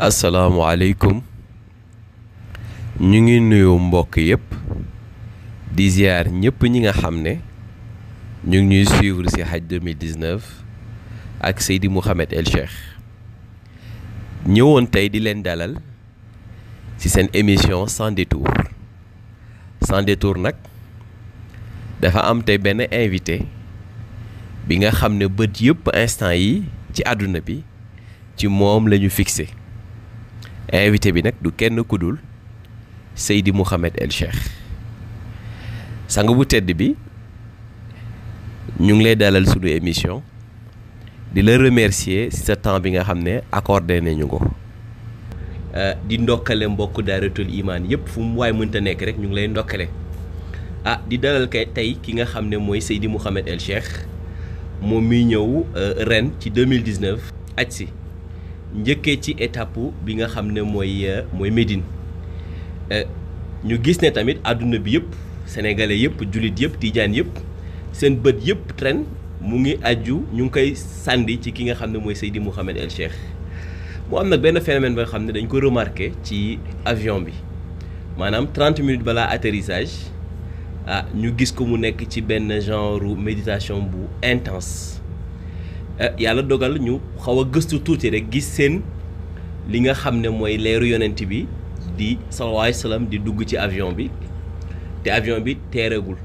asalaamaaleykum ñu ngi nuyu mbokk yëpp di ziar ñëpp ñi nga xam ne ñu ngi ñuy suivre ci Hajj 2019 ak Seydi Mouhamed El Cheikh ñëwoon tey di leen dalal ci seen émission Sans Détour nag dafa am tey benn invité bi nga xam ne bët yëpp instant yi ci àdduna bi ci moom la ñu fixé invité bi nag du kenn ku dul Seydi Mouhamed El Cheikh sang bu tedd bi ñu ngi lay dalal sunu émission di la remercier ci sa temps bi nga xam ne accordé nañu ko. di ndokkale mbokk Daaratul Iman yëpp fu mu waay mënta nekk rek ñu ngi lay ndokkale di dalal kay tey ki nga xam ne mooy Seydi Mouhamed El Cheikh moom miy ñëw ren ci 2019 aj si njëkkee ci étape bi nga xam ne mooy Médine ñu gis ne tamit àdduna bi yëpp sénégalais yëpp jullit yëpp tijaan yëpp seen bët yëpp ren mu ngi aju ñu ngi koy sànni ci ki nga xam ne mooy Seydi Mouhamed El Cheikh mu am nag benn phénomène ba nga xam ne dañ ko remarqué ci avion bi maanaam 30 minutes balaa atterrissage ñu gis ko mu nekk ci benn genre méditation bu intense yàlla dogal ñu xaw a gëstu tuuti rek gis seen li nga xam ne mooy leeru yonent bi di sallallahu alayhi wa sallam di dugg ci avion bi te avion bi teereegul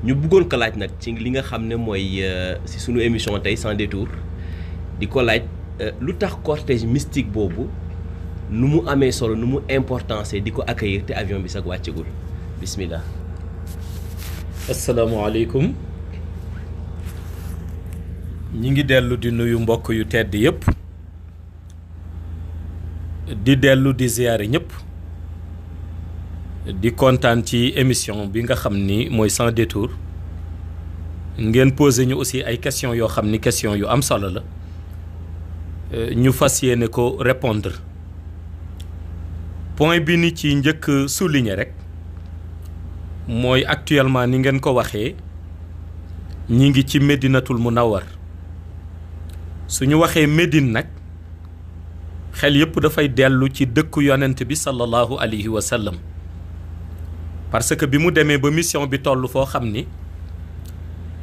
ñu bëggoon ko laaj nag ci li nga xam ne mooy ci sunu émission tey Sans Détour di ko laaj lu tax cortège mystique boobu nu mu amee solo nu mu importance di ko accueillir te avion bi sax wàccegul bismillah. asalaamaaleykum ñi ngi dellu di nuyu mbokk yu tedd yëpp di dellu di ziyaare ñëpp di kontaan ci émission bi nga xam ni mooy Sans Détour ngeen posé ñu aussi ay questions yoo xam ni question yu am solo la ñu fas yéene ko répondre point bi ni ci njëkk souligner rek mooy actuellement ni ngeen ko waxee ñi ngi ci Médinatul Munawwar suñu waxee Médine nag xel yëpp dafay dellu ci dëkku yonent bi sallallahu alayhi wa sallam parce que bi mu demee ba mission bi toll foo xam ni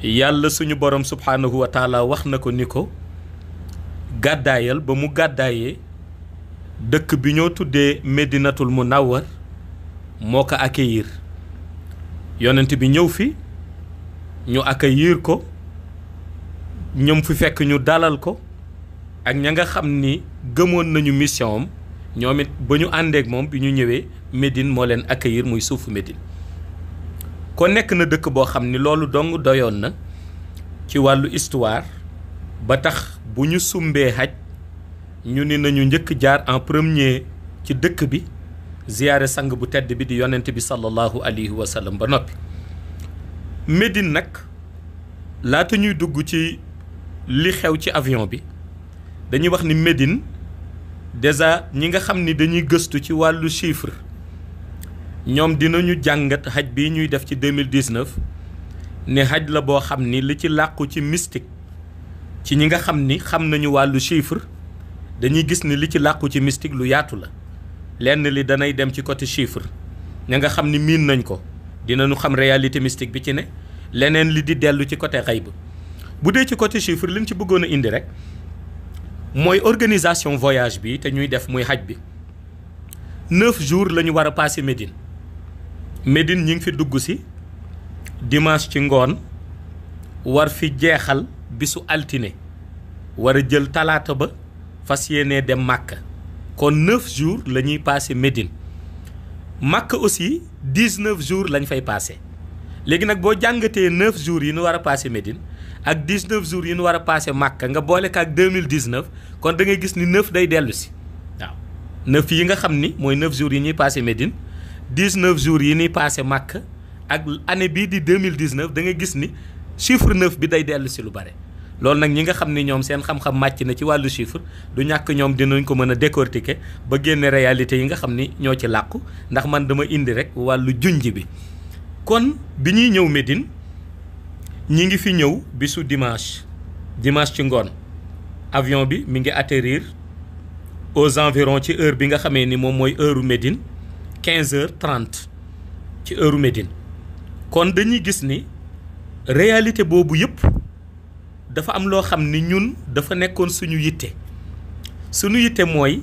yàlla suñu borom subhaanahu wa taala wax na ko ni ko gàddaayal ba mu gàddaayee dëkk bi ñoo tuddee Médinatul Munawwar moo ko accueillir yonent bi ñëw fi ñu accueillir ko ñoom fi fekk ñu dalal ko ak ña nga xam ni gëmoon nañu mission am ñoom it ba ñu àndeek moom bi ñu ñëwee Médine moo leen accueillir muy suufu Médine kon nekk na dëkk boo xam ni loolu dong doyoon na ci wàllu histoire ba tax bu ñu sumbee xaj ñu ni nañu njëkk jaar en premier ci dëkk bi ziyaare sang bu tedd bi di yonent bi sallallahu alayhi wa sallam ba noppi Médine nag laata ñuy dugg ci li xew ci avion bi dañuy wax ni Médine déjà ñi nga xam ni dañuy gëstu ci wàllu chiffre ñoom dinañu jàngat xaj bi ñuy def ci 2019 ne xaj la boo xam ni li ci làqu ci mystique ci ñi nga xam ni xam nañu wàllu chiffre dañuy gis ni li ci làqu ci mystique lu yaatu la lenn li danay dem ci côté chiffre ña nga xam ni miin nañ ko dinañu xam réalité mystique bi ci ne leneen li di dellu ci côté xayb bu dee ci côté chiffre liñ ci bëggoon a indi rek mooy organisation voyage bi te ñuy def muy xaj bi 9 jours la ñu war a passé Médine ñi ngi fi dugg si dimanche ci ngoon war fi jeexal bisu altine war a jël talaata ba fas yéenee dem Màkka kon 9 jours la ñuy passé Médine Màkka aussi 19 jours lañ fay passé léegi nag boo jàngatee 9 jours yi ñu war a passé Médine ak 19 jours yi ñu war a passé Màkka nga boole ko ak 2019 kon da ngay gis ni 9 day dellu si waaw 9 yi nga xam ni mooy 9 jours yi ñuy passé Médine 19 jours yi ñuy passé Màkka ak année bii di 2019 da ngay gis ni chiffre 9 bi day dellu si lu bare. loolu nag ñi nga xam ni ñoom seen xam-xam màcc na ci wàllu chiffre du ñàkk ñoom dinañ ko mën a décortiquer ba génne réalité yi nga xam ni ñoo ci làqu ndax man dama indi rek wàllu junj bi kon bi ñuy ñëw Médine ñi ngi fi ñëw bisu dimanche ci ngoon avion bi mi ngi atterrir aux environs ci heure bi nga xamee ni moom mooy heure Médine 15h30 ci heure Médine. kon dañuy gis ni réalité boobu yëpp dafa am loo xam ni ñun dafa nekkoon suñu yitte mooy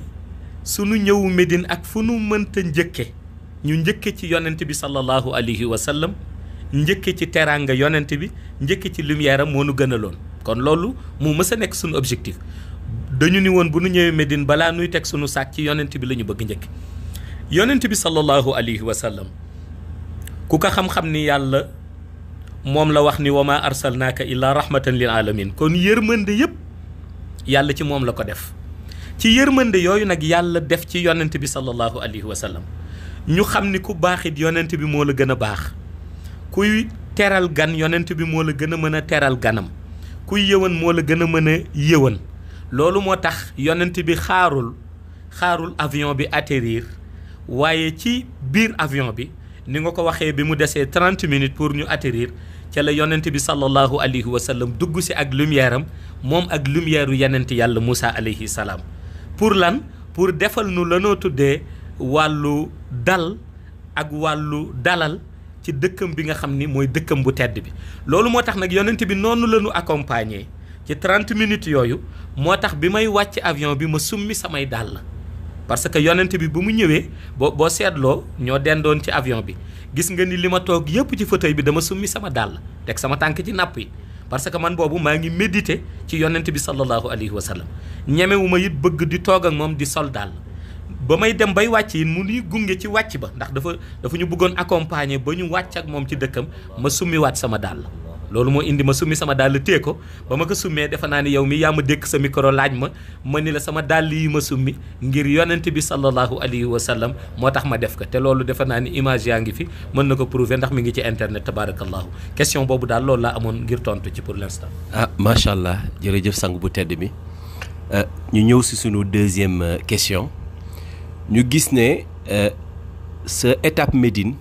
sunu ñëwu Médine ak fu nu mënta njëkke ñu njëkke ci yonent bi sallallahu alayhi wa sallam njëkke ci teraanga yonent bi njëkke ci lumière am moo nu gënaloon. kon loolu mu mës a nekk suñu objectif dañu ni woon bu nu ñëwee Médine balaa nuy teg suñu saak ci yonent bi la ñu bëgg njëkk yonent bi sallallahu alayhi wa sallam ku ko xam-xam ni yàlla moom la wax ni wa ma arsalnaaka illa rahmatan lil alamin kon yërmande yëpp yàlla ci moom la ko def ci yërmande yooyu nag yàlla def ci yonent bi sallallahu alayhi wa sallam ñu xam ni ku baaxit yonent bi moo la gën a baax kuy teral gan yonent bi moo la gën a mën a teral ganam kuy yëwan moo la gën a mën a yëwan loolu moo tax yonent bi xaarul avion bi atterrir waaye ci biir avion bi ni nga ko waxee bi mu desee 30 minutes pour ñu atterrir ca la yonent bi sallallahu alayhi wa sallam dugg si ak lumière am moom ak lumière u yonent yàlla Moussa alayhi salaam pour lan pour defal nu lanoo tuddee wàllu dal ak wàllu dalal ci dëkkam bi nga xam ni mooy dëkkam bu tedd bi loolu moo tax nag yonent bi noonu la ñu accompagner ci 30 minutes yooyu moo tax bi may wàcc avion bi ma summi samay dàll parce que yonent bi bu mu ñëwee boo seetloo ñoo dendoon ci avion bi gis nga ni li ma toog yëpp ci fauteuil bi dama summi sama dàll teg sama tànk ci napp yi parce que man boobu maa ngi méditer ci yonent bi sallallahu alayhi wa sallam ñemewu ma it bëgg di toog ak moom di sol dàll ba may dem bay wàcc yi mu nuy gunge ci wàcc ba ndax dafa ñu bëggoon accompagner ba ñu wàcc ak moom ci dëkkam ma summiwaat sama dàll loolu moo indi ma summi sama dàll téye ko ba ma ko summee defe naa ni yow mi yaa ma dékk sa micro laaj ma ni la sama dàll yi ma summi ngir yonent bi sallallahu alayhi wa sallam moo tax ma def ko te loolu defe naa ni image yaa ngi fi mën na ko prouver ndax mi ngi ci internet tabarakallahu question boobu daal loolu laa amoon ngir tontu ci pour l'instant. macha allah jërëjëf sang bu tedd bi ñu ñëw si sunu deuxième question ñu gis ne sa étape Médine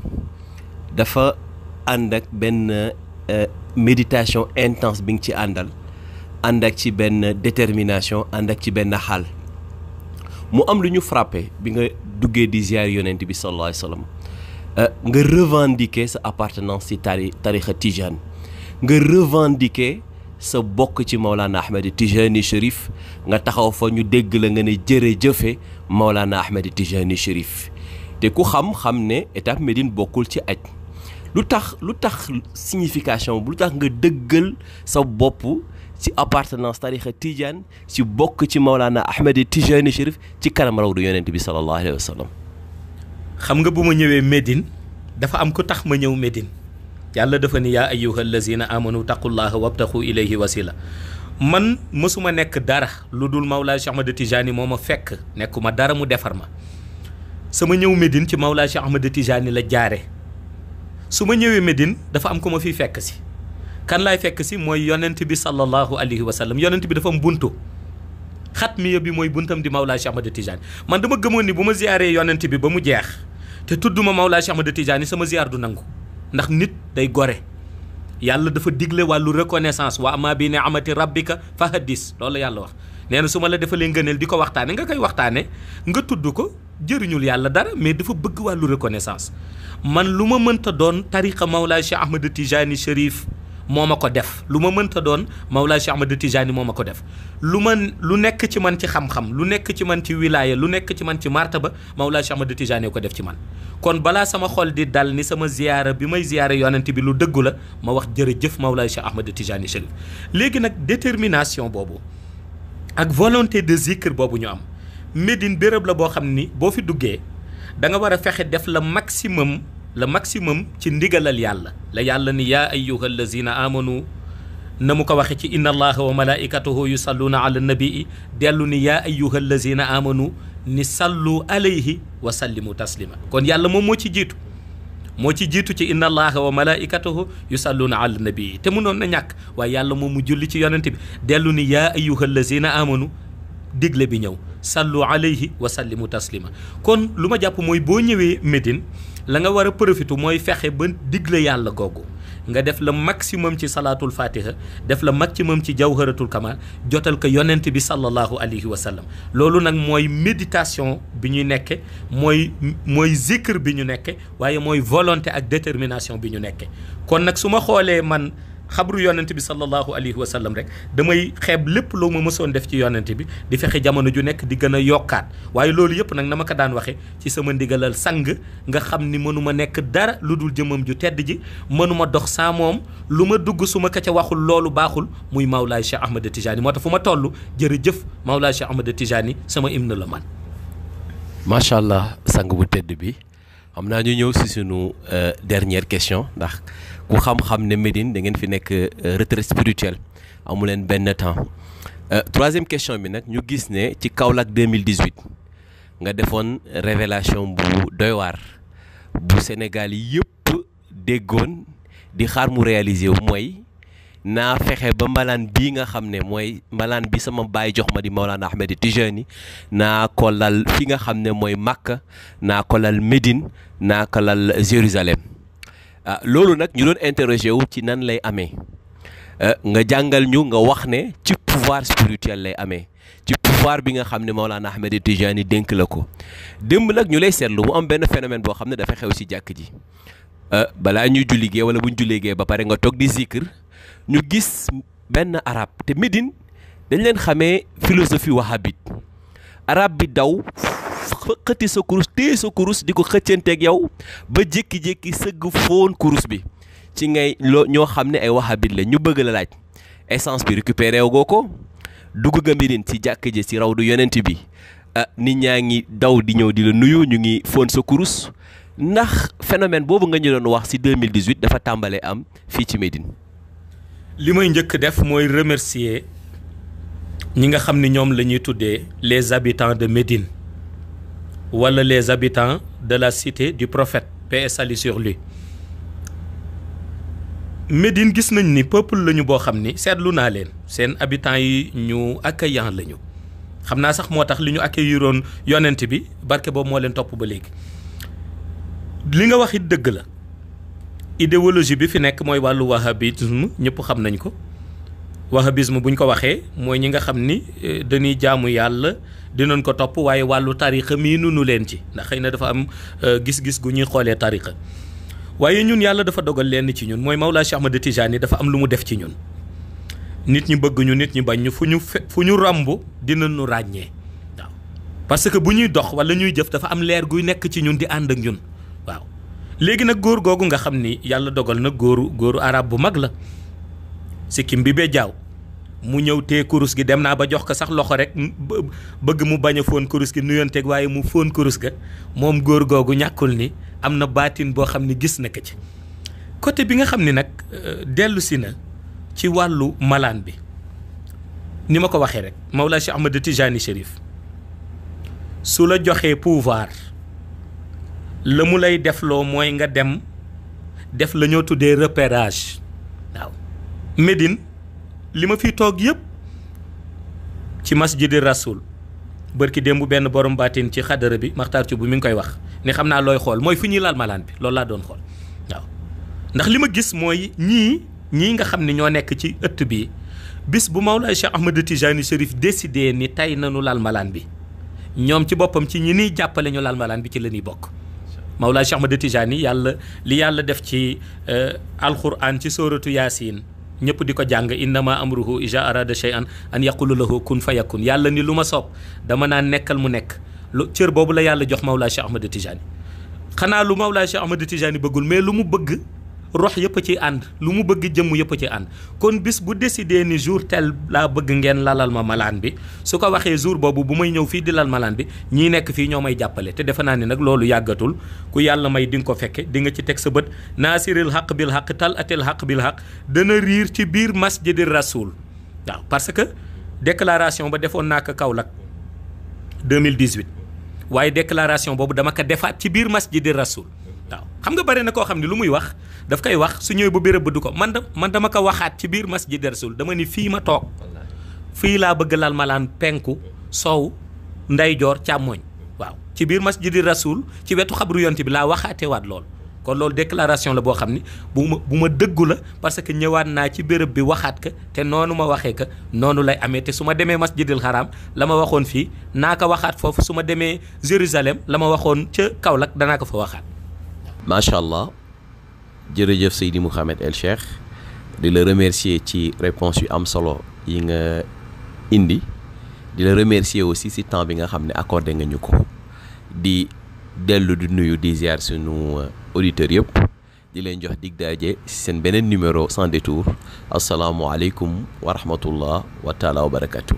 dafa ànd ak benn méditation intense bi nga ci àndal ànd ak ci benn détermination ànd ak ci benn xaal mu am lu ñu frappé bi nga duggee di ziar yonent bi sallallahu alayhi wa sallam nga revendiquer sa appartenance ci tarixa Tijane nga revendiquer sa bokk ci Maulana Ahmed Tijani Chérif nga taxaw fa ñu dégg la nga ne jërëjëfe Maulana Ahmed Tijani Chérif te ku xam ne étape Médine bokkul ci aj lu tax signification bu lu tax nga dëggal sa bopp ci appartenance tarixa Tidiane ci bokk ci Maulana Ahmed Tijani Chérif ci kanam rawdu yonent bi sallallahu alayhi wa sallam. xam nga bu ma ñëwee Médine dafa am ko tax ma ñëw Médine yàlla dafa ni yaa ayyuhal lazina amanu taqullaha wabtaxu ilayhi wasila man mësuma nekk dara lu dul Mawlaa Cheikh Ahmed Tijani moo ma fekk nekkuma dara mu defar ma sama ñëw Médine ci Mawlaa Cheikh Ahmed Tijani la jaare su ma ñëwee Médine dafa am ko ma fiy fekk si kan laay fekk si mooy yonent bi sallallahu alayhi wa sallam yonent bi dafa am buntu xatmiya bi mooy buntam di Mawlaa Cheikh Ahmed Tijani man dama gëmoon ni bu ma ziyaaree yonent bi ba mu jeex te tudduma Mawlaa Cheikh Ahmed Tijani sama ziyaar du nangu ndax nit day gore yàlla dafa digle wàllu reconnaissance wa amma bi ni'mati rabbika fa haddis loolu la yàlla wax nee na su ma la defalee ngëneel di ko waxtaane nga koy waxtaane nga tudd ko jëriñul yàlla dara mais dafa bëgg wàllu reconnaissance man lu ma mënta doon tariqa Mawlaa Cheikh Ahmed Tijani Chérif moo ma ko def lu ma mënta doon Mawlaa Cheikh Ahmed Tijani moo ma ko def lu nekk ci man ci xam-xam lu nekk ci man ci wilaaya lu nekk ci man ci martaba Mawlaa Cheikh Ahmed Tijani ko def ci man kon balaa sama xol di dal ni sama ziyaara bi may ziyaara yonent bi lu dëggu la ma wax jërëjëf Mawlaa Cheikh Ahmed Tijani Chérif léegi nag détermination boobu ak volonté de zikr boobu ñu am Médine béréb la boo xam ni boo fi duggee da nga war a fexe def le maximum ci ndigalal yàlla la yàlla ni yaa ayyuha allazina amanu na mu ko waxe ci inna allaha wa malaikatahu yusalluna ala nabii dellu ni yaa ayyuha allazina amanu ni sallu alayhi wa sallimu taslima kon yàlla moom moo ci jiitu ci inna allaha wa malaikatahu yusalluna ala nabii te mënoon na ñàkk waaye yàlla moom mu julli ci yonent bi dellu ni yaa ayyuha allazina amanu digle bi ñëw sallu alayhi wa sallimu taslima kon lu ma jàpp mooy boo ñëwee Médine la nga war a profité mooy fexe ba digle yàlla googu nga def le maximum ci salaatul fatiha def le maximum ci jawharatul kamal jotal ko yonent bi sallallahu alayhi wa sallam loolu nag mooy méditation bi ñuy nekke mooy zikr bi ñu nekke waaye mooy volonté ak détermination bi ñu nekke kon nag su ma xoolee man xabru yonent bi sallallahu alayhi wa sallam rek damay xeeb lépp loo ma mësoon def ci yonent bi di fexe jamono ju nekk di gën a yokkaat waaye loolu yëpp nag na ma ko daan waxe ci sama ndigalal sang nga xam ni mënuma nekk dara lu dul jëmam ju tedd ji mënuma dox saa moom lu ma dugg su ma ko ca waxul loolu baaxul muy Mawlaay Cheikh Ahmed Tijani moo tax fu ma toll jërëjëf Mawlaay Cheikh Ahmed Tijani sama hymne la man. macha allah sang bu tedd bi xam naa ñu ñëw si sunu dernière question ndax ku xam-xam ne Médine da ngeen fi nekk retraite spirituelle amu leen benn temps troisième question bi nag ñu gis ne ci Kaolack 2018 nga defoon révélation bu doy waar bu Sénégal yëpp déggoon di xaar mu réaliser wu mooy naa fexe ba mbalaan bii nga xam ne mooy mbalaan bi sama baay jox ma di Mawlana Ahmed Tijani naa ko lal fi nga xam ne mooy Makka naa ko lal Médine naa ko lal Jérusalem loolu nag ñu doon interroger wu ci nan lay amee nga jàngal ñu nga wax ne ci pouvoir spirituel lay amee ci pouvoir bi nga xam ne Mawlana Ahmed Tijani dénk la ko démb nag ñu lay seetlu mu am benn phénomène boo xam ne dafa xew si jàkk ji balaa ñuy julli gee wala bu ñu jullee gee ba pare nga toog di zikr ñu gis benn arab te Médine dañ leen xamee philosophie wahhabite arab bi daw xëtti sa kurus téye sa kurus di ko xëccanteeg yow ba jékki-jékki sëgg foon kurus bi ci ngay ñoo xam ne ay wahhabite la ñu bëgg la laaj essence bi récupéré woo ko dugg nga Médine ci jàkk ji ci rawdu yonent bi nit ñaa ngi daw di ñëw di la nuyu ñu ngi foon sa kurus ndax phénomène boobu nga ñu doon wax ci 2018 dafa tàmbalee am fii ci Médine. li may njëkk def mooy remercier ñi nga xam ni ñoom la ñuy tuddee les habitants de Médine wala les habitants de la cité du prophète paix et salut sur lui. Médine gis nañ ni peuple lañu boo xam ni seetlu naa leen seen habitants yi ñu accueillant lañu xam naa sax moo tax li ñu accueilliroon yonent bi barke boobu moo leen topp ba léegi li nga wax it dëgg la. idéologie bi fi nekk mooy wàllu wahhabisme ñëpp xam nañ ko wahhabisme buñ ko waxee mooy ñi nga xam ni dañuy jaamu yàlla dinañ ko topp waaye wàllu tariqa mii nunu leen ci ndax xëy na dafa am gis-gis gu ñuy xoolee tariqa waaye ñun yàlla dafa dogal leen ci ñun mooy Mawlaa Cheikh Ahmed Tijani dafa am lu mu def ci ñun nit ñi bëgg ñu nit ñi bañ ñu fu ñu ràmb dinañu ràññee waaw parce que bu ñuy dox wala ñuy jëf dafa am leer guy nekk ci ñun di ànd ak ñun waaw léegi nag góor googu nga xam ni yàlla dogal na góoru arab bu mag la sikkim bi bee jaaw mu ñëw tee kurus gi dem naa ba jox ko sax loxo rek bëgg mu bañ a fóon kurus gi nuyonteeg waaye mu fóon kurus ga moom góor googu ñàkkul ni am na baatin boo xam ni gis na ko ci côté bi nga xam ni nag dellu si na ci wàllu malaan bi ni ma ko waxee rek Mawlaa Cheikh Ahmed Tijani Chérif su la joxee pouvoir la mu lay defloo mooy nga dem def la ñoo tuddee repérage waaw Médine li ma fi toog yëpp ci masjidi rasul bërki démb benn borom baatin ci xadara bi maxtaar ci bu mi ngi koy wax ni xam naa looy xool mooy fu ñuy laal malaan bi loolu laa doon xool waaw ndax li ma gis mooy ñii nga xam ne ñoo nekk ci ëtt bi bis bu Mawlaay Cheikh Ahmed Tijani Chérif décidé ni tey nanu laal malaan bi ñoom ci boppam ci ñi niy jàppale ñu laal malaan bi ci la ñuy bokk Mawlaa Cheikh Ahmed Tijani li yàlla def ci alquran ci sóoratu Yaasin ñëpp di ko jàng innama amruhu ija arada shay'an an yaqulu lahu kun fayakun yàlla ni lu ma soob dama naan nekkal mu nekk lu cër boobu la yàlla jox Mawlaa Cheikh Ahmed Tijani xanaa lu Mawlaa Cheikh Ahmed Tijani bëggul mais lu mu bëgg rox yëpp a ci ànd lu mu bëgg jëmm yëpp a ci ànd kon bis bu décidé ni jour tel laa bëgg ngeen lalal ma malaan bi su ko waxee jour boobu bu may ñëw fii di lal malaan bi ñii nekk fii ñoo may jàppale te defe naa ni nag loolu yàggatul ku yàlla may di nga ko fekke di nga ci teg sa bët naasiril xaq bil xaq tal atil xaq bil xaq dana riir ci biir masjidi rasul waaw parce que déclaration ba defoon naa ko Kaolack 2018 waaye déclaration boobu dama ko defaat ci biir masjidi rasul waaw xam nga bare na koo xam ne lu muy wax daf koy wax su ñëwee ba béréb ba du ko man dama ko waxaat ci biir masjid rasul dama ni fii ma toog fii laa bëgg lal malaan penku sow ndeyjoor càmmooñ waaw ci biir masjid rasul ci wetu xabru yonte bi laa waxaatee waat lool kon loolu déclaration la boo xam ni bu ma dëggu la parce que ñëwaat naa ci béréb bi waxaat ka te noonu ma waxee ka noonu lay amee te su ma demee masjidil haram la ma waxoon fii naa ko waxaat foofu su ma demee Jérusalem la ma waxoon ca Kaolack danaa ko fa waxaat. macha allah jërëjëf Seydi Mouhamed El Cheikh di la remercier ci réponse yu am solo yi nga indi di la remercier aussi si temps bi nga xam ne accordé nga ñu ko di dellu di nuyu di ziar sunu auditeurs yëpp di leen jox dig daje si seen beneen numéro sans détour asalaamualeykum wa rahmatullah wa taala wa barakatuh.